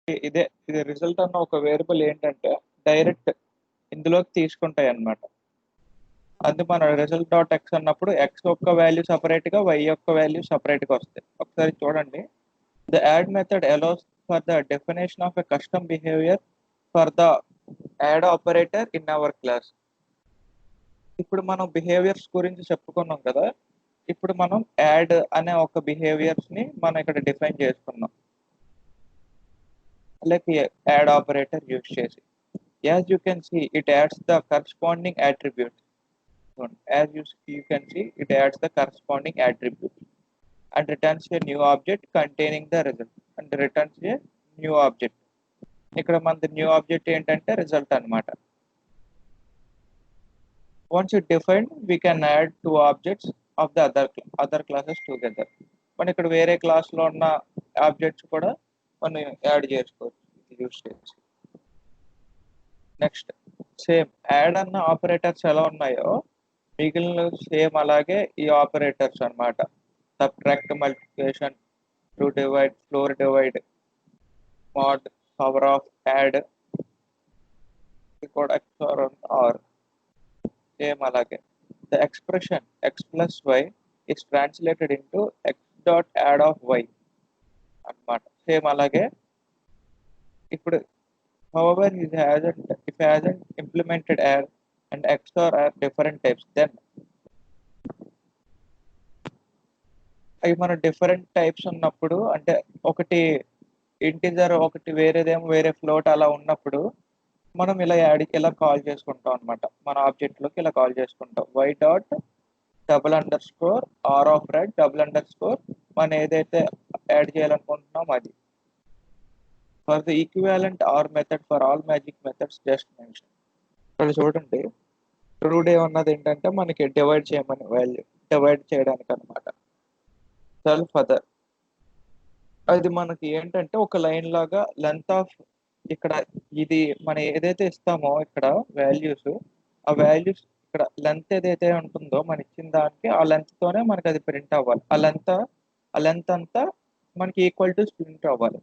ఇది రిజల్ట్ అన్న ఒక వేరియబుల్ ఏంటంటే డైరెక్ట్ ఇందులోకి తీసుకుంటాయి అన్నమాట. అది మన రిజల్ట్ డాట్ ఎక్స్ అన్నప్పుడు ఎక్స్ యొక్క వాల్యూ సపరేట్ గా వై యొక్క వాల్యూ సపరేట్ గా వస్తాయి. ఒకసారి చూడండి. The add method allows for the definition of a custom behaviour for the add operator in our class. ఇప్పుడు మనం బిహేవియర్స్ గురించి చెప్పుకున్నాం కదా. ఇప్పుడు మనం యాడ్ అనే ఒక బిహేవియర్స్ ని మనం ఇక్కడ డిఫైన్ చేసుకున్నాం, లైక్ యాడ్ ఆపరేటర్ యూజ్ చేసి. As you can see it adds the corresponding attribute. As you can see, it adds the corresponding attribute and returns a new object containing the result. And returns a new object. ఇక్కడ మనది new object ఏంటంటే result అన్నమాట. Once it defined, we can add two objects of the other classes together. మనం ఇక్కడ వేరే class లో ఉన్న objects కూడా మనం యాడ్ చేసుకోవచ్చు యూస్ చేసి. నెక్స్ట్ సేమ్ యాడ్ అన్న ఆపరేటర్స్ ఎలా ఉన్నాయో మిగిలిన సేమ్ అలాగే ఈ ఆపరేటర్స్ అన్నమాట. Subtract, multiplication, to divide, floor divide, mod, power of, add, కూడా XOR ఆర్ సేమ్ అలాగే. The expression x plus y is translated into x dot add of y అన్నమాట. సేమ్ అలాగే ఇప్పుడు however if hasn't implemented add and XOR are different types, then అవి మన different types ఉన్నప్పుడు, అంటే ఒకటి ఇంటిజర్ ఒకటి వేరేదేమో వేరే ఫ్లోట్ అలా ఉన్నప్పుడు మనం ఇలా కాల్ చేసుకుంటాం అనమాట. మన ఆబ్జెక్ట్ లోకి ఇలా కాల్ చేసుకుంటాం. Y dot double underscore r of red double underscore మనం ఏదైతే యాడ్ చేయాలనుకుంటున్నాం అది. For the equivalent r method for all magic methods just mention. ఇక్కడ చూడండి, ట్రూ డే ఉన్నది ఏంటంటే మనకి డివైడ్ చేయమని వాల్యూ డివైడ్ చేయడానికి అనమాట. సెల్ఫ్ అదర్ అది మనకి ఏంటంటే ఒక లైన్ లాగా లెంత్ ఆఫ్, ఇక్కడ ఇది మనం ఏదైతే ఇస్తామో ఇక్కడ వాల్యూస్, ఆ వాల్యూస్ ఇక్కడ లెంత్ ఏదైతే ఉంటుందో మన ఇచ్చిన దానికి ఆ లెంత్ తోనే మనకి అది ప్రింట్ అవ్వాలి. ఆ లెంత్ అంతా మనకి ఈక్వల్ టు ప్రింట్ అవ్వాలి.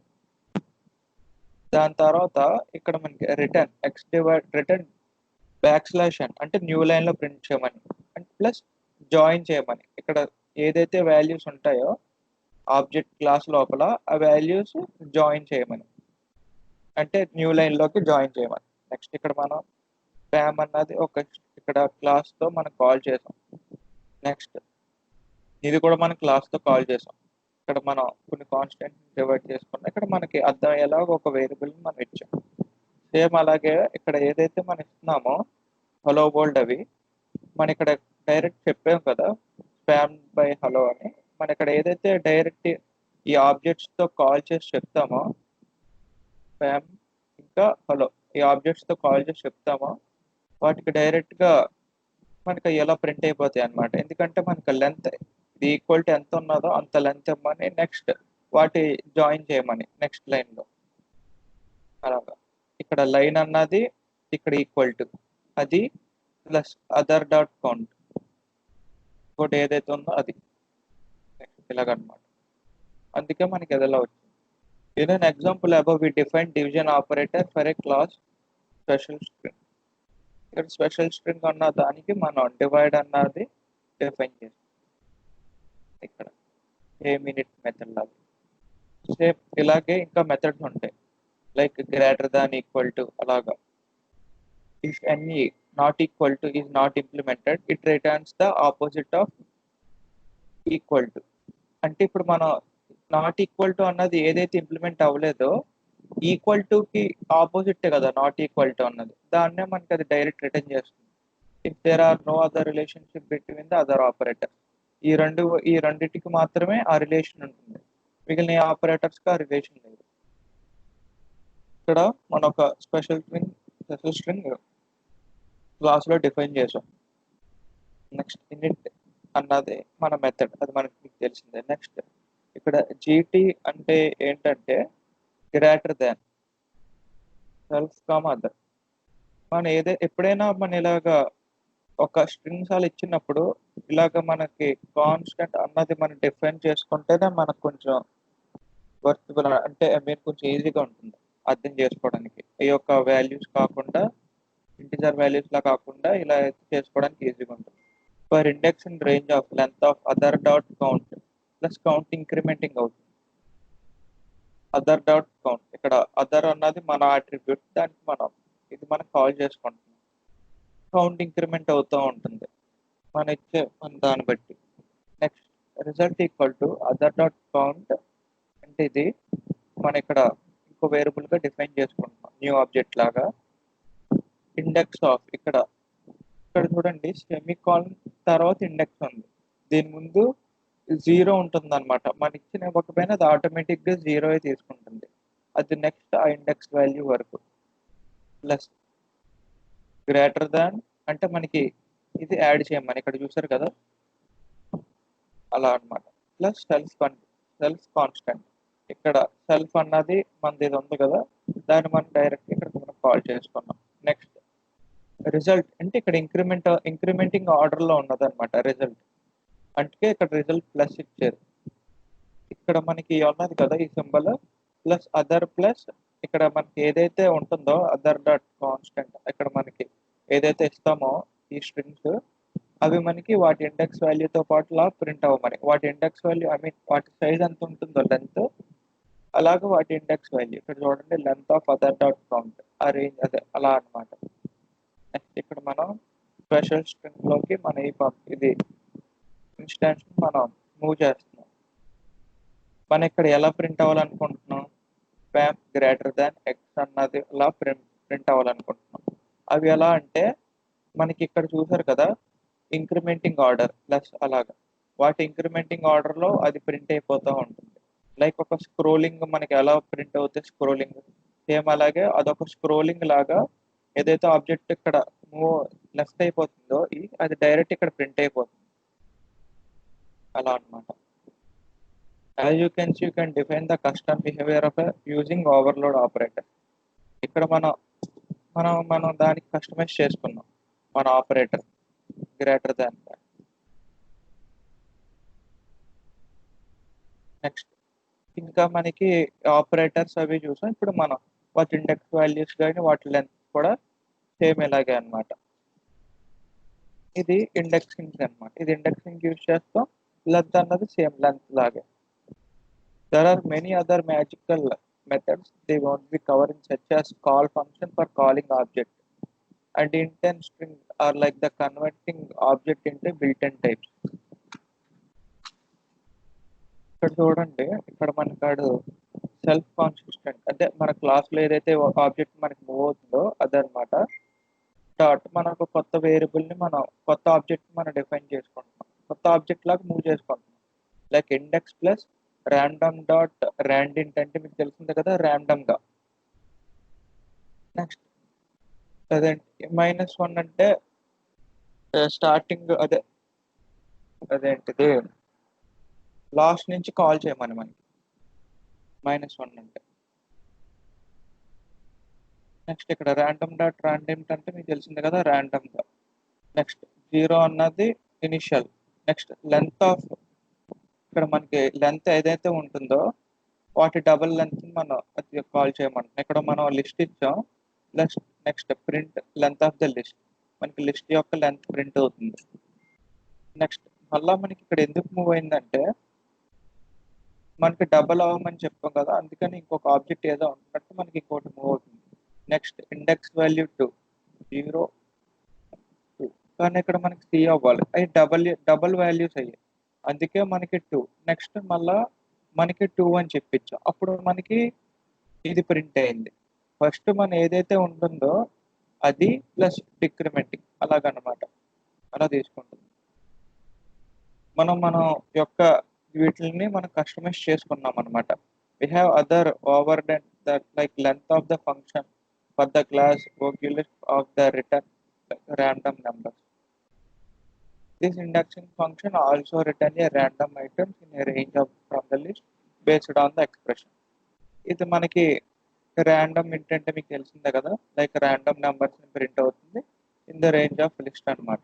దాని తర్వాత ఇక్కడ మనకి return X divide return back slash n అంటే న్యూ లైన్ లో ప్రింట్ చేయమని, అండ్ ప్లస్ జాయిన్ చేయమని. ఇక్కడ ఏదైతే వాల్యూస్ ఉంటాయో ఆబ్జెక్ట్ క్లాస్ లోపల ఆ వాల్యూస్ జాయిన్ చేయమని, అంటే న్యూ లైన్ లోకి జాయిన్ చేయమని. నెక్స్ట్ ఇక్కడ మనం స్పామ్ అన్నది ఒక ఇక్కడ క్లాస్ తో మనం కాల్ చేసాం. నెక్స్ట్ ఇది కూడా మనం క్లాస్ తో కాల్ చేసాం. ఇక్కడ మనం కొన్ని కాన్స్టెంట్ డివైడ్ చేసుకున్నాం. ఇక్కడ మనకి అర్థమయ్యేలా ఒక వేరియబుల్ మనం ఇచ్చాం. సేమ్ అలాగే ఇక్కడ ఏదైతే మనం ఇస్తున్నామో హలో వరల్డ్ అవి మన ఇక్కడ డైరెక్ట్ చెప్పాం కదా స్పామ్ బై హలో అని. మన ఇక్కడ ఏదైతే డైరెక్ట్ ఈ ఆబ్జెక్ట్స్ తో కాల్ చేసి చెప్తామో స్పామ్ ఇంకా హలో ఈ ఆబ్జెక్ట్స్ తో కాల్ చేసి చెప్తామో వాటికి డైరెక్ట్ గా మనకి ఎలా ప్రింట్ అయిపోతాయి అన్నమాట. ఎందుకంటే మనకి లెంత్ ఇది ఈక్వల్ టు ఎంత ఉన్నదో అంత లెంత్ ఇవ్వమని, నెక్స్ట్ వాటి జాయిన్ చేయమని నెక్స్ట్ లైన్ లో అలాగా. ఇక్కడ లైన్ అన్నది ఇక్కడ ఈక్వల్ టు అది ప్లస్ అదర్ డాట్ కౌంట్ ఇంకోటి ఏదైతే ఉందో అది ఇలాగనమాట. అందుకే మనకి ఎదలా వచ్చింది. In an example above, we define division operator for a class special string. ఇక్కడ స్పెషల్ స్ట్రింగ్ అన్న దానికి మనం డివైడ్ అన్నది డిఫైన్ చేస్తాం. ఇక్కడ ఏ మినిట్ మెథడ్ లాగా సేమ్ ఇలాగే ఇంకా మెథడ్స్ ఉంటాయి, like greater than equal to అలాగా. If any not equal to is not implemented it returns the opposite of equal to. అంటే ఇప్పుడు మనం నాట్ ఈక్వల్ టు అన్నది ఏదైతే ఇంప్లిమెంట్ అవ్వలేదో ఈక్వల్ టు కి ఆపోజిట్ కదా నాట్ ఈక్వల్ టు అన్నది, దాన్నే మనకి అది డైరెక్ట్ రిటర్న్ చేస్తుంది. If there are no other relationship between the other operator, ఈ రెండింటికి మాత్రమే ఆ రిలేషన్ ఉంటుంది, మిగిలిన ఆపరేటర్స్ కి ఆ రిలేషన్ లేదు. ఇక్కడ మనం ఒక స్పెషల్ స్ట్రింగ్ క్లాస్ లో డిఫైన్ చేసాం. నెక్స్ట్ ఇనిట్ అన్నది మన మెథడ్, అది మనకి మీకు తెలిసిందే. నెక్స్ట్ ఇక్కడ జీటీ అంటే ఏంటంటే greater than self comma other. మనం ఎప్పుడైనా మన ఇలాగా ఒక స్ట్రింగ్స్ అలా ఇచ్చినప్పుడు ఇలాగ మనకి కాన్స్టెంట్ అన్నది మనం డిఫైన్ చేసుకుంటేనే మనకు కొంచెం వర్తబుల్, అంటే మీరు కొంచెం ఈజీగా ఉంటుంది. అర్థం చేసుకోవడానికి. ఈ యొక్క వాల్యూస్ కాకుండా ఇంటిజర్ వాల్యూస్ లా కాకుండా ఇలా అయితే చేసుకోవడానికి ఈజీగా ఉంటుంది. For index in range of length of other dot count plus count incrementing అవుతుంది. అదర్ డాట్ కౌంట్ ఇక్కడ అదర్ అన్నది మన అట్రిబ్యూట్, దానికి మనం కాల్ చేసుకుంటున్నాం. కౌంట్ ఇంక్రిమెంట్ అవుతూ ఉంటుంది మన దాన్ని బట్టి. Next result equal to other dot count అంటే ఇది మనం ఇక్కడ ఇంకో వేరియబుల్ గా డిఫైన్ చేసుకుంటున్నాం న్యూ ఆబ్జెక్ట్ లాగా. ఇండెక్స్ ఆఫ్ ఇక్కడ చూడండి సెమీకాలన్ తర్వాత ఇండెక్స్ ఉంది, దీని ముందు జీరో ఉంటుంది అనమాట. మన ఇచ్చిన ఇవ్వకపోయినా అది ఆటోమేటిక్ గా జీరో తీసుకుంటుంది. అది నెక్స్ట్ ఆ ఇండెక్స్ వాల్యూ వరకు. ప్లస్ గ్రేటర్ దాన్ అంటే మనకి ఇది యాడ్ చేయమని ఇక్కడ చూసారు కదా అలా అన్నమాట. ప్లస్ సెల్ఫ్ కాన్స్టెంట్ ఇక్కడ సెల్ఫ్ అన్నది మనది ఇది ఉంది కదా, దాన్ని మనం డైరెక్ట్ ఇక్కడ మనం కాల్ చేసుకున్నాం. నెక్స్ట్ రిజల్ట్ అంటే ఇక్కడ ఇంక్రిమెంటింగ్ ఆర్డర్ లో ఉన్నది అనమాట రిజల్ట్, అంటే ఇక్కడ రిజల్ట్ ప్లస్ ఇచ్చారు. ఇక్కడ మనకి ఉన్నది కదా ఈ సింబల్ ప్లస్ అదర్ ప్లస్ ఇక్కడ మనకి ఏదైతే ఉంటుందో అదర్ డాట్ కాన్స్టెంట్ ఇక్కడ మనకి ఏదైతే ఇస్తామో ఈ స్ట్రింగ్స్ అవి మనకి వాటి ఇండెక్స్ వాల్యూతో పాటు లా ప్రింట్ అవ్వమని. వాటి ఇండెక్స్ వాల్యూ ఐ మీన్ వాటి సైజ్ ఎంత ఉంటుందో లెంత్, అలాగే వాటి ఇండెక్స్ వాల్యూ ఇక్కడ చూడండి length of other dot count ఆ రేంజ్ అదే అలా అన్నమాట. నెక్స్ట్ ఇక్కడ మనం స్పెషల్ స్ట్రింగ్ లోకి మన ఇది ఇన్స్టాన్స్ మనం మూవ్ చేస్తున్నాం. మనం ఇక్కడ ఎలా ప్రింట్ అవ్వాలనుకుంటున్నాం, ప్యామ్ గ్రేటర్ దాన్ ఎక్స్ అన్నది అలా ప్రింట్ అవ్వాలనుకుంటున్నాం. అవి ఎలా అంటే మనకి ఇక్కడ చూసారు కదా ఇంక్రిమెంటింగ్ ఆర్డర్ ప్లస్ అలాగా వాటి ఇంక్రిమెంటింగ్ ఆర్డర్ లో అది ప్రింట్ అయిపోతూ ఉంటుంది. లైక్ ఒక స్క్రోలింగ్ మనకి ఎలా ప్రింట్ అవుతుంది స్క్రోలింగ్, సేమ్ అలాగే అదొక స్క్రోలింగ్ లాగా ఏదైతే ఆబ్జెక్ట్ ఇక్కడ మూవ్ లెఫ్ట్ అయిపోతుందో అది డైరెక్ట్ ఇక్కడ ప్రింట్ అయిపోతుంది అలా అన్నమాట. As you can see, you can define the custom behavior of using overload operator. ఇక్కడ మనం దానికి కస్టమైజ్ చేసుకున్నాం మన ఆపరేటర్ గ్రేటర్ దాన్. నెక్స్ట్ ఇంకా మనకి ఆపరేటర్స్ అవి చూసాం. ఇప్పుడు మనం వాటి ఇండెక్స్ వాల్యూస్ కానీ వాటి లెంత్ కూడా సేమ్ ఇలాగే అన్నమాట. ఇది ఇండెక్సింగ్ అన్నమాట. ఇది ఇండెక్సింగ్ యూజ్ చేస్తాం. లెంత్ అన్నది సేమ్ లెంత్ లాగే. There are many other magical methods they won't be covering, such as call function for calling object and intent string are like the converting object into built-in types. ఇక్కడ చూడండి ఇక్కడ మనకాడు self consistent అంటే మన class లో ఏదైతే object మనకి move అవుతుందో అదనమాట. డాట్ మనకు కొత్త వేరియబుల్ ని మనం కొత్త ఆబ్జెక్ట్ మనం డిఫైన్ చేసుకుంటున్నాం, కొత్త ఆబ్జెక్ట్ లాగా మూవ్ చేసుకుంటున్నాం. Like index plus random dot ర్యాండింట్ అంటే మీకు తెలిసిందే కదా ర్యాండమ్ గా. నెక్స్ట్ -1 అంటే స్టార్టింగ్ అదేంటిది లాస్ట్ నుంచి కాల్ చేయమని మనకి -1 అంటే. నెక్స్ట్ ఇక్కడ ర్యాండమ్ డాట్ ర్యాండమ్ అంటే మీకు తెలిసిందే కదా ర్యాండమ్ గా. నెక్స్ట్ 0 అన్నది ఇనిషియల్. నెక్స్ట్ లెంత్ ఆఫ్ ఇక్కడ మనకి లెంత్ ఏదైతే ఉంటుందో వాటి డబుల్ లెంత్ మనం అది కాల్ చేయమంటాం. ఇక్కడ మనం లిస్ట్ ఇచ్చాం plus next print length of the list, మనకి లిస్ట్ యొక్క లెంత్ ప్రింట్ అవుతుంది. నెక్స్ట్ మళ్ళా మనకి ఇక్కడ ఎందుకు మూవ్ అయిందంటే మనకి డబల్ అవ్వమని చెప్పాం కదా, అందుకని ఇంకొక ఆబ్జెక్ట్ ఏదో ఉన్నట్టు మనకి ఇంకోటి మూవ్ అవుతుంది. నెక్స్ట్ ఇండెక్స్ వాల్యూ 2 0 2 కానీ ఇక్కడ మనకి 3 అవ్వాలి, అవి డబల్ వాల్యూస్ అయ్యాయి అందుకే మనకి 2. నెక్స్ట్ మళ్ళా మనకి 2 అని చెప్పించాం, అప్పుడు మనకి ఇది ప్రింట్ అయింది. ఫస్ట్ మనం ఏదైతే ఉంటుందో అది ప్లస్ డిక్రిమెంటింగ్ అలాగనమాట, అలా తీసుకుంటుంది. మనం యొక్క వీటిని మనం కస్టమైజ్ చేసుకున్నాం అనమాట. we have other overridden that like length of the function for the class vocabulary of the return random numbers. This indexing function also return a random items in a range of from the list based on the expression. ఇది మనకి random ఏంటంటే మీకు తెలిసిందే కదా, like random numbers print అవుతుంది in the range of list అనమాట.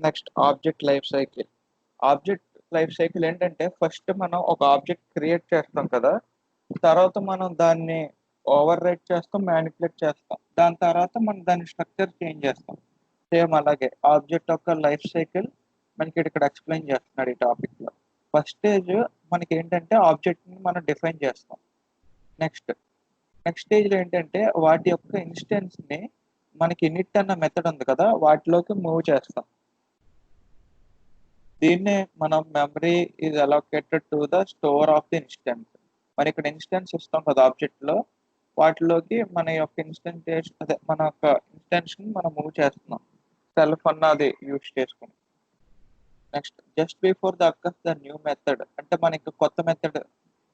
Next object life cycle. Object life cycle ఏంటంటే first మనం ఒక ఆబ్జెక్ట్ క్రియేట్ చేస్తాం కదా, తర్వాత మనం దాన్ని ఓవర్ రైట్ చేస్తాం, మ్యానిపులేట్ చేస్తాం, దాని తర్వాత మనం దాని స్ట్రక్చర్ చేంజ్ చేస్తాం. సేమ్ అలాగే ఆబ్జెక్ట్ యొక్క లైఫ్ సైకిల్ మనకి ఇక్కడ ఎక్స్ప్లెయిన్ చేస్తున్నాడు ఈ టాపిక్ లో. ఫస్ట్ స్టేజ్ మనకి ఏంటంటే ఆబ్జెక్ట్ ని మనం డిఫైన్ చేస్తాం. నెక్స్ట్ నెక్స్ట్ స్టేజ్ లో ఏంటంటే వాటి యొక్క ఇన్స్టెన్స్ ని మనకి ఇనిట్ అన్న మెథడ్ ఉంది కదా, వాటిలోకి మూవ్ చేస్తాం. దీన్నే మనం memory is allocated to the store of the instance. మరి ఇక్కడ ఇన్స్టెన్స్ ఇస్తాం కదా ఆబ్జెక్ట్ లో, వాటిలోకి మన యొక్క ఇన్స్టెన్స్ అదే మన యొక్క ఇన్స్టెన్స్ ని మనం మూవ్ చేస్తున్నాం సెల్ఫ్ అన్నది యూజ్ చేసుకుని. Next just before the access the new method, అంటే మనకి కొత్త మెథడ్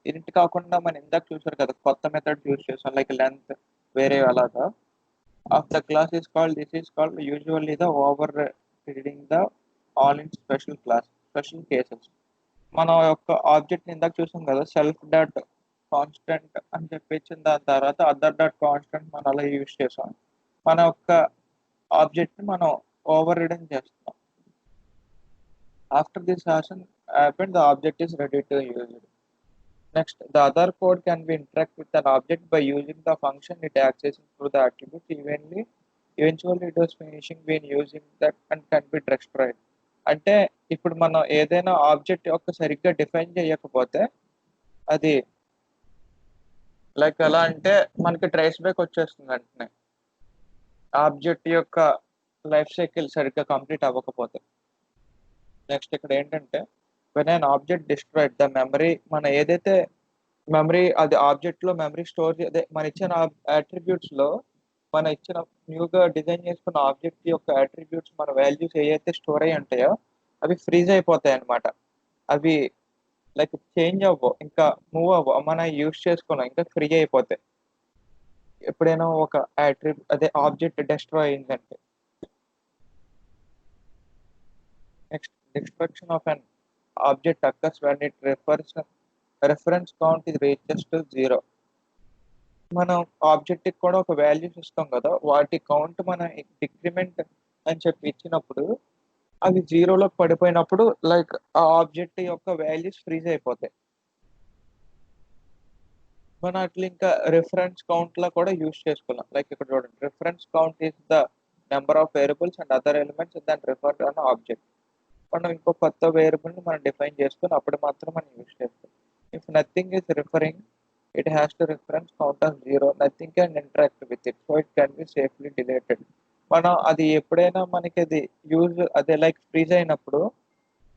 ఇనిట్ కాకుండా మనం ఇందాక చూసారు కదా కొత్త మెథడ్ యూజ్ చేస్తాం, లైక్ లెంత్ వేరే అలాగా. Of the class is called this is called usually the over reading the all in special cases. మన యొక్క ఆబ్జెక్ట్ ఇందాక చూసాం కదా సెల్ఫ్ డాట్ కాన్స్టెంట్ అని చెప్పించిన దాని తర్వాత అదర్ డాట్ కాన్స్టెంట్ మనం అలా యూజ్ చేసాం. మన యొక్క ఆబ్జెక్ట్ ని మనం ఓవర్ రీడింగ్ చేస్తాం. After this action happen the object is ready to use. Next, the other code can be interact with an object by using the function it accesses through the attribute. Eventually it is finishing when using that and can be destroyed. అంటే ఇప్పుడు మనం ఏదైనా object యొక్క సరిగ్గా define చేయకపోతే అది like ఎలా అంటే మనకి ట్రేస్ బ్యాక్ వచ్చేస్తుంది వెంటనే, ఆబ్జెక్ట్ యొక్క లైఫ్ సైకిల్ సరిగ్గా కంప్లీట్ అవ్వకపోతే. నెక్స్ట్ ఇక్కడ ఏంటంటే when an object destroyed the memory, మన ఏదైతే మెమరీ అది ఆబ్జెక్ట్ లో మెమరీ స్టోర్ అదే మన ఇచ్చిన అట్రిబ్యూట్స్ లో మన ఇచ్చిన న్యూగా డిజైన్ చేసుకున్న ఆబ్జెక్ట్ యొక్క అట్రిబ్యూట్స్ మన వాల్యూస్ ఏవైతే స్టోర్ అయి ఉంటాయో అవి ఫ్రీజ్ అయిపోతాయి అన్నమాట. అవి లైక్ చేంజ్ అవ్వవు, ఇంకా మూవ్ అవ్వవు, మనం యూస్ చేసుకోలేం, ఇంకా ఫ్రీ అయిపోతాయి ఎప్పుడైనా ఒక అదే ఆబ్జెక్ట్ డిస్ట్రాయ్ అయిందంటే. Next destruction of an object occurs when it reference count ఇది రీచెస్ టు 0. మనం ఆబ్జెక్ట్ కి కూడా ఒక వాల్యూస్ ఇస్తాం కదా, వాటి కౌంట్ మన డిక్రిమెంట్ అని చెప్పి ఇచ్చినప్పుడు అవి జీరోలోకి పడిపోయినప్పుడు లైక్ ఆ ఆబ్జెక్ట్ యొక్క వాల్యూస్ ఫ్రీజ్ అయిపోతాయి. మనం అట్లా ఇంకా రిఫరెన్స్ కౌంట్ లా కూడా యూజ్ చేసుకున్నాం. లైక్ ఇక్కడ చూడండి, reference count is the number of variables and other elements దాన్ని రిఫర్ టు అన్ ఆబ్జెక్ట్. మనం ఇంకో కొత్త వేరియబుల్ ని మనం డిఫైన్ చేసుకుని అప్పుడు మాత్రం మనం యూజ్ చేస్తాం. If nothing is referring it has to reference count as 0, nothing can interact with it, so it can be safely deleted. మనం అది ఎప్పుడైనా మనకి అది యూజ్ అదే లైక్ ఫ్రీజ్ అయినప్పుడు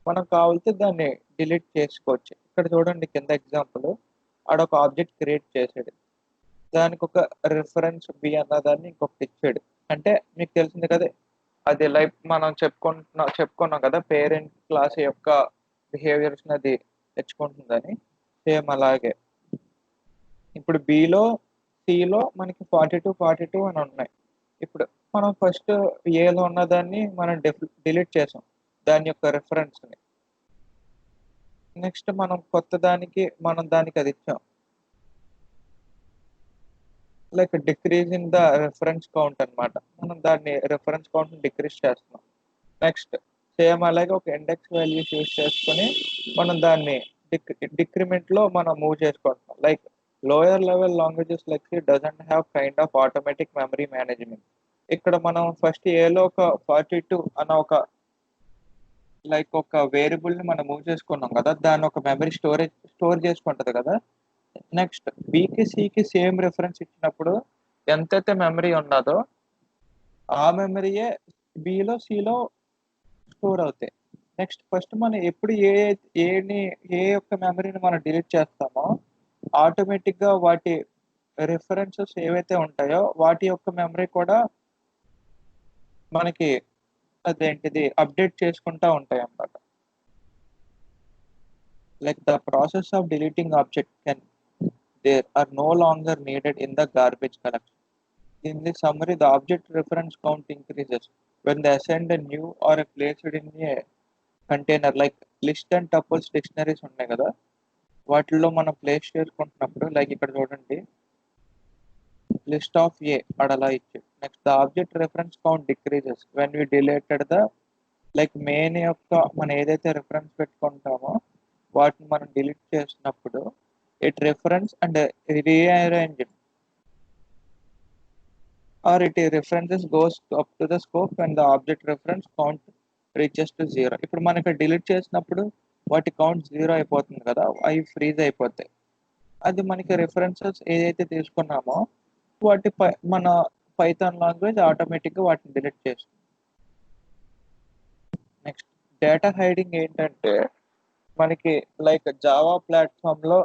మనం కావాలితే దాన్ని డిలీట్ చేసుకోవచ్చు. ఇక్కడ చూడండి కింద ఎగ్జాంపుల్, ఆడొక ఆబ్జెక్ట్ క్రియేట్ చేసాడు, దానికి ఒక రిఫరెన్స్ బి అన్న దాన్ని ఇంకొకటి ఇచ్చాడు. అంటే మీకు తెలిసింది కదా అది లైక్ మనం చెప్పుకున్నాం కదా పేరెంట్ క్లాస్ యొక్క బిహేవియర్స్ అది తెచ్చుకుంటుందని. సేమ్ అలాగే ఇప్పుడు బిలో సిలో మనకి 42 అని ఉన్నాయి. ఇప్పుడు మనం ఫస్ట్ ఏలో ఉన్నదాన్ని మనం డిలీట్ చేసాం దాని యొక్క రెఫరెన్స్ ని. నెక్స్ట్ మనం కొత్త దానికి మనం దానికి అది ఇచ్చాం, like decrease in the reference count అన్నమాట. మనం దాన్ని రెఫరెన్స్ కౌంట్ డిక్రీజ్ చేస్తున్నాం. నెక్స్ట్ సేమ్ అలాగే ఒక ఇండెక్స్ వాల్యూస్ యూజ్ చేసుకొని మనం దాన్ని డిక్రిమెంట్ లో మనం మూవ్ చేసుకుంటున్నాం. Like lower level languages like C doesn't have kind of automatic memory management. ఇక్కడ మనం ఫస్ట్ ఏలో ఒక 42 అన్న ఒక లైక్ ఒక వేరియబుల్ ని మనం మూవ్ చేసుకున్నాం కదా, దాన్ని ఒక మెమరీ స్టోర్ చేసుకుంటది కదా. నెక్స్ట్ బికి సికి సేమ్ రిఫరెన్స్ ఇచ్చినప్పుడు ఎంతైతే మెమరీ ఉన్నదో ఆ మెమరీయే బిలో సిలో స్టోర్ అవుతాయి. నెక్స్ట్ ఫస్ట్ మనం ఎప్పుడు ఏ యొక్క మెమరీని మనం డిలీట్ చేస్తామో ఆటోమేటిక్ గా వాటి రిఫరెన్సెస్ ఏవైతే ఉంటాయో వాటి యొక్క మెమరీ కూడా మనకి అదేంటిది అప్డేట్ చేసుకుంటా ఉంటాయి అన్నమాట. Like the process of deleting object can there are no longer needed in the garbage collection. In this summary, the object reference count increases when they ascend a new or a placed in a container like list and tuples dictionaries ఉన్నాయి కదా, వాటిల్లో మనం place చేసుకుంటున్నప్పుడు like ఇక్కడ చూడండి list of a అడలా ఇచ్చాడు. Next the object reference count decreases when we deleted the like main యొక్క మనం ఏదైతే రిఫరెన్స్ పెట్టుకుంటామో వాటిని మనం డిలీట్ చేసినప్పుడు it reference and rearrange or it references goes up to the scope when the object reference count reaches to 0. ఇప్పుడు మనకి delete చేసినప్పుడు వాటి కౌంట్ 0 అయిపోతుంది కదా, అవి ఫ్రీజ్ అయిపోతాయి. అది మనకి రిఫరెన్సెస్ ఏదైతే తీసుకున్నామో వాటి మన పైథాన్ లాంగ్వేజ్ ఆటోమేటిక్గా వాటిని డిలీట్ చేస్తుంది. నెక్స్ట్ డేటా హైడింగ్ ఏంటంటే మనకి లైక్ జావా ప్లాట్ఫామ్లో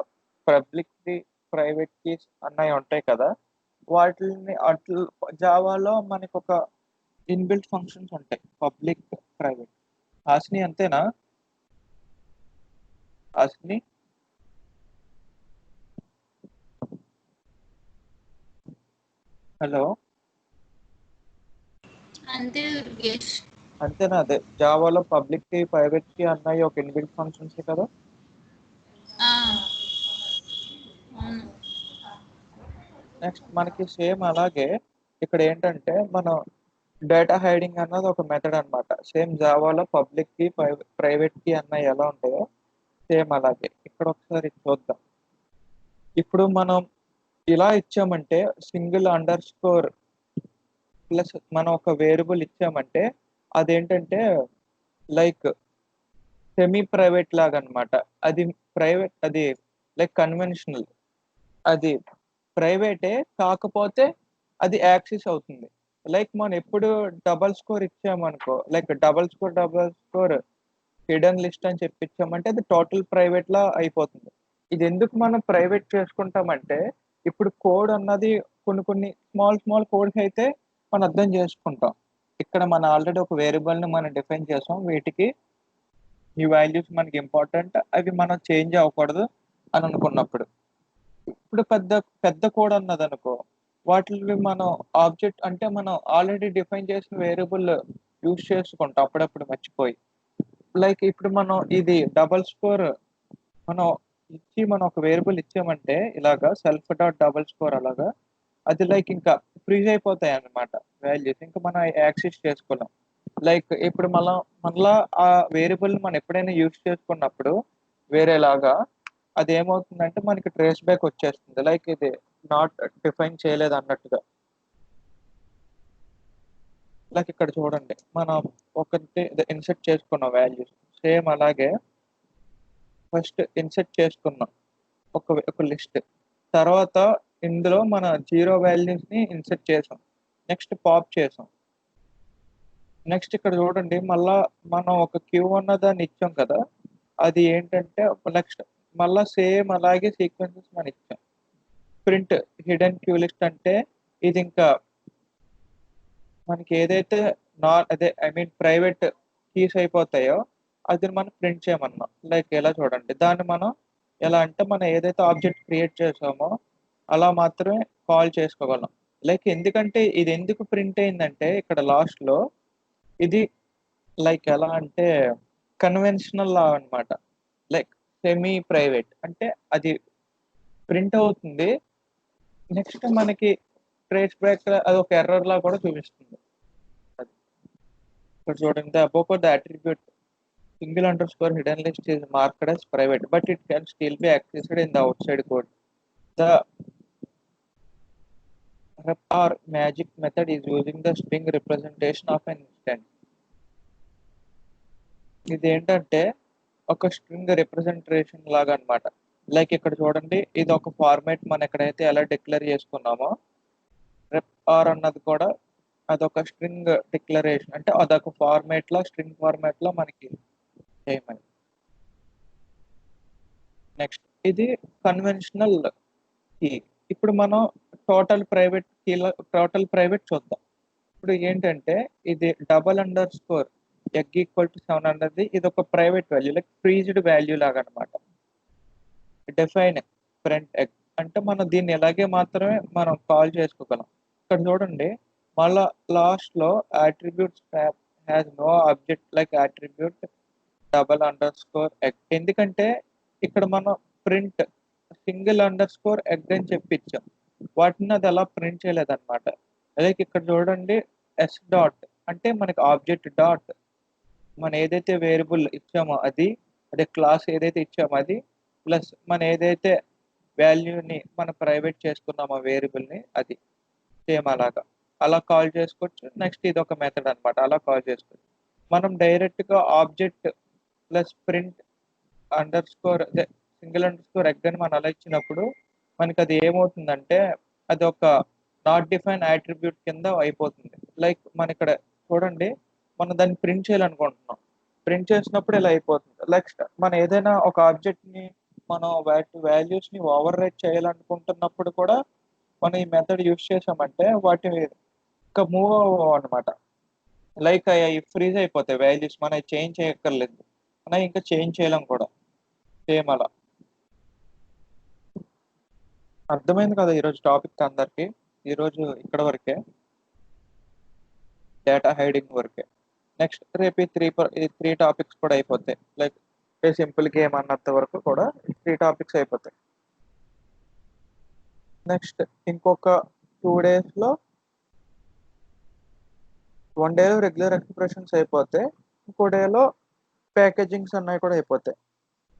పబ్లిక్ కీ ప్రైవేట్ కీస్ అన్నవి ఉంటాయి కదా, వాటిని అట్లు జావాలో మనకు ఒక ఇన్బిల్ట్ ఫంక్షన్స్ ఉంటాయి పబ్లిక్ ప్రైవేట్. హాస్ని అంతేనా? హాస్ని హలో అంతే దుర్గేష్. అంతేనా? అదే జావాలో పబ్లిక్ కి ప్రైవేట్ కి అన్నవి ఒక ఇన్బిల్ట్ ఫంక్షన్స్ కదా. అవును. నెక్స్ట్ మనకి సేమ్ అలాగే ఇక్కడ ఏంటంటే మనం డేటా హైడింగ్ అన్నది ఒక మెథడ్ అన్నమాట. సేమ్ జావాలో పబ్లిక్ కి ప్రైవేట్ కి అన్నవి ఎలా ఉంటాయో సేమ్ అలాగే ఇక్కడ ఒకసారి చూద్దాం. ఇప్పుడు మనం ఇలా ఇచ్చామంటే సింగిల్ అండర్ స్కోర్ ప్లస్ మనం ఒక వేరియబుల్ ఇచ్చామంటే అదేంటంటే లైక్ సెమీ ప్రైవేట్ లాగా అన్నమాట. అది ప్రైవేట్, అది లైక్ కన్వెన్షనల్, అది ప్రైవేటే కాకపోతే అది యాక్సెస్ అవుతుంది. లైక్ మనం ఎప్పుడు డబల్ స్కోర్ ఇచ్చామనుకో, like double score hidden list అని చెప్పి ఇచ్చామంటే అది టోటల్ ప్రైవేట్ లా అయిపోతుంది. ఇది ఎందుకు మనం ప్రైవేట్ చేసుకుంటామంటే ఇప్పుడు కోడ్ అన్నది కొన్ని స్మాల్ కోడ్స్ అయితే మనం అర్థం చేసుకుంటాం. ఇక్కడ మనం ఆల్రెడీ ఒక వేరియబుల్ ని మనం డిఫైన్ చేసాం, వీటికి ఈ వాల్యూస్ మనకి ఇంపార్టెంట్, అవి మనం చేంజ్ అవ్వకూడదు అని అనుకున్నప్పుడు. ఇప్పుడు పెద్ద పెద్ద కోడ్ అన్నది అనుకో, వాటిని మనం ఆబ్జెక్ట్ అంటే మనం ఆల్రెడీ డిఫైన్ చేసిన వేరియబుల్ యూజ్ చేసుకుంటాం అప్పుడప్పుడు మర్చిపోయి. లైక్ ఇప్పుడు మనం ఇది డబల్ స్కోర్ మనం మనం ఒక వేరియబుల్ ఇచ్చామంటే ఇలాగా సెల్ఫ్ డాట్ డబల్ స్కోర్ అలాగా, అది లైక్ ఇంకా ఫ్రీజ్ అయిపోతాయి అన్నమాట వాల్యూస్, ఇంకా మనం యాక్సెస్ చేసుకోలేం. లైక్ ఇప్పుడు మళ్ళా ఆ వేరియబుల్ మనం ఎప్పుడైనా యూజ్ చేసుకున్నప్పుడు వేరేలాగా అది ఏమవుతుందంటే మనకి ట్రేస్ బ్యాక్ వచ్చేస్తుంది, లైక్ ఇది నాట్ డిఫైన్ చేయలేదు అన్నట్టుగా. లైక్ ఇక్కడ చూడండి మనం ఒకటి ఇన్సెట్ చేసుకున్న వాల్యూస్ సేమ్ అలాగే ఫస్ట్ ఇన్సెట్ చేసుకున్నాం ఒక లిస్ట్, తర్వాత ఇందులో మన 0 వాల్యూస్ ని ఇన్సెట్ చేసాం, నెక్స్ట్ పాప్ చేసాం. నెక్స్ట్ ఇక్కడ చూడండి మళ్ళా మనం ఒక క్యూ అన్న దాన్ని ఇచ్చాం కదా, అది ఏంటంటే నెక్స్ట్ మళ్ళా సేమ్ అలాగే సీక్వెన్సెస్ మనం ఇచ్చాం. ప్రింట్ హిడెన్ క్యూ లిస్ట్ అంటే ఇది ఇంకా మనకి ఏదైతే అదే ఐ మీన్ ప్రైవేట్ కీస్ అయిపోతాయో అది మనం ప్రింట్ చేయమన్నాం. లైక్ ఎలా చూడండి, దాన్ని మనం ఎలా అంటే మనం ఏదైతే ఆబ్జెక్ట్ క్రియేట్ చేసామో అలా మాత్రమే కాల్ చేసుకోగలం. లైక్ ఎందుకంటే ఇది ఎందుకు ప్రింట్ అయిందంటే ఇక్కడ లాస్ట్ లో ఇది లైక్ ఎలా అంటే కన్వెన్షనల్ లా అనమాట. లైక్ సెమీ ప్రైవేట్ అంటే అది ప్రింట్ అవుతుంది, నెక్స్ట్ మనకి ట్రేస్ బ్యాక్ అది ఒక ఎర్రర్ లా కూడా చూపిస్తుంది. ఇక్కడ చూడండి, the above the attribute single underscore hidden list is marked as private, but it can still be accessed in the outside code. The rep or magic method is using the string representation of an instance. ఇది ఏంటంటే ఒక string representation లాగా అన్నమాట. Like ఇక్కడ చూడండి ఇది ఒక format మనం ఎక్కడైతే ఎలా డిక్లేర్ చేసుకున్నామో రెప్ ఆర్ అన్నది కూడా అదొక స్ట్రింగ్ డిక్లరేషన్, అంటే అదొక ఫార్మాట్ లో స్ట్రింగ్ ఫార్మాట్ లో మనకి చేయమని. నెక్స్ట్ ఇది కన్వెన్షనల్ కీ. ఇప్పుడు మనం టోటల్ ప్రైవేట్ చూద్దాం. ఇప్పుడు ఏంటంటే ఇది double underscore egg equal to 7 అన్నది ఇది ఒక private value, like freezed value లాగా అనమాట. డిఫైన్ ప్రింట్ ఎగ్ అంటే మనం దీన్ని ఎలాగే మాత్రమే మనం కాల్ చేసుకోగలం. ఇక్కడ చూడండి మళ్ళా లాస్ట్ లో attributes has no object like attribute double underscore egg, ఎందుకంటే ఇక్కడ మనం print single underscore egg అని చెప్పి ఇచ్చాం, వాటిని అది అలా ప్రింట్ చేయలేదన్నమాట. లైక్ ఇక్కడ చూడండి ఎస్ డాట్ అంటే మనకి ఆబ్జెక్ట్ డాట్ మనం ఏదైతే వేరియబుల్ ఇచ్చామో అది, అదే క్లాస్ ఏదైతే ఇచ్చామో అది, ప్లస్ మనం ఏదైతే వాల్యూని మనం ప్రైవేట్ చేసుకున్నామో వేరియబుల్ని అది సేమ్ అలాగా అలా కాల్ చేసుకోవచ్చు. నెక్స్ట్ ఇది ఒక మెథడ్ అన్నమాట, అలా కాల్ చేసుకోవచ్చు. మనం డైరెక్ట్గా object plus print under score అదే సింగిల్ అండర్ స్కోర్ ఎగ్ అని మనం అలా ఇచ్చినప్పుడు మనకి అది ఏమవుతుందంటే అది ఒక నాట్ డిఫైన్ యాట్రిబ్యూట్ కింద అయిపోతుంది. లైక్ మన ఇక్కడ చూడండి, మనం దాన్ని ప్రింట్ చేయాలనుకుంటున్నాం. ప్రింట్ చేసినప్పుడు ఇలా అయిపోతుంది. లైక్ మనం ఏదైనా ఒక ఆబ్జెక్ట్ ని మనం వాటి వాల్యూస్ ని ఓవర్ రైట్ చేయాలనుకుంటున్నప్పుడు కూడా మనం ఈ మెథడ్ యూస్ చేసామంటే వాటి ఇంకా మూవ్ అవ్వవు అనమాట. లైక్ అవి ఫ్రీజ్ అయిపోతాయి వాల్యూస్, మనం చేంజ్ చేయక్కర్లేదు, మనం ఇంకా చేంజ్ చేయలేం కూడా. సేమ్ అలా. అర్థమైంది కదా ఈరోజు టాపిక్ అందరికి? ఈరోజు ఇక్కడ వరకే, డేటా హైడింగ్ వరకే. నెక్స్ట్ రేపు ఈ త్రీ టాపిక్స్ కూడా అయిపోతాయి. లైక్ సింపుల్ గేమ్ అన్నంత వరకు కూడా 3 టాపిక్స్ అయిపోతాయి. నెక్స్ట్ ఇంకొక 2 డేస్లో 1 డేలో రెగ్యులర్ ఎక్స్ప్రెషన్స్ అయిపోతాయి, ఇంకో డేలో ప్యాకేజింగ్స్ అన్నవి కూడా అయిపోతాయి.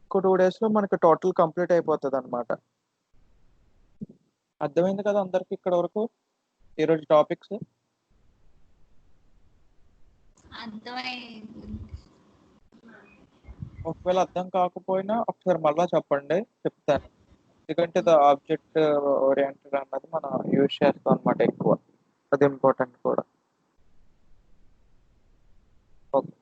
ఇంకో 2 డేస్లో మనకి టోటల్ కంప్లీట్ అయిపోతుంది అనమాట. అర్థమైంది కదా అందరికి ఇక్కడ వరకు ఈరోజు టాపిక్స్? అర్థమైంది. ఒకవేళ అర్థం కాకపోయినా ఒకసారి మళ్ళా చెప్పండి, చెప్తాను. ఎందుకంటే ఆబ్జెక్ట్ ఓరియంటెడ్ అన్నది మనం యూజ్ చేస్తాం అనమాట ఎక్కువ, అది ఇంపార్టెంట్ కూడా. ఓకే.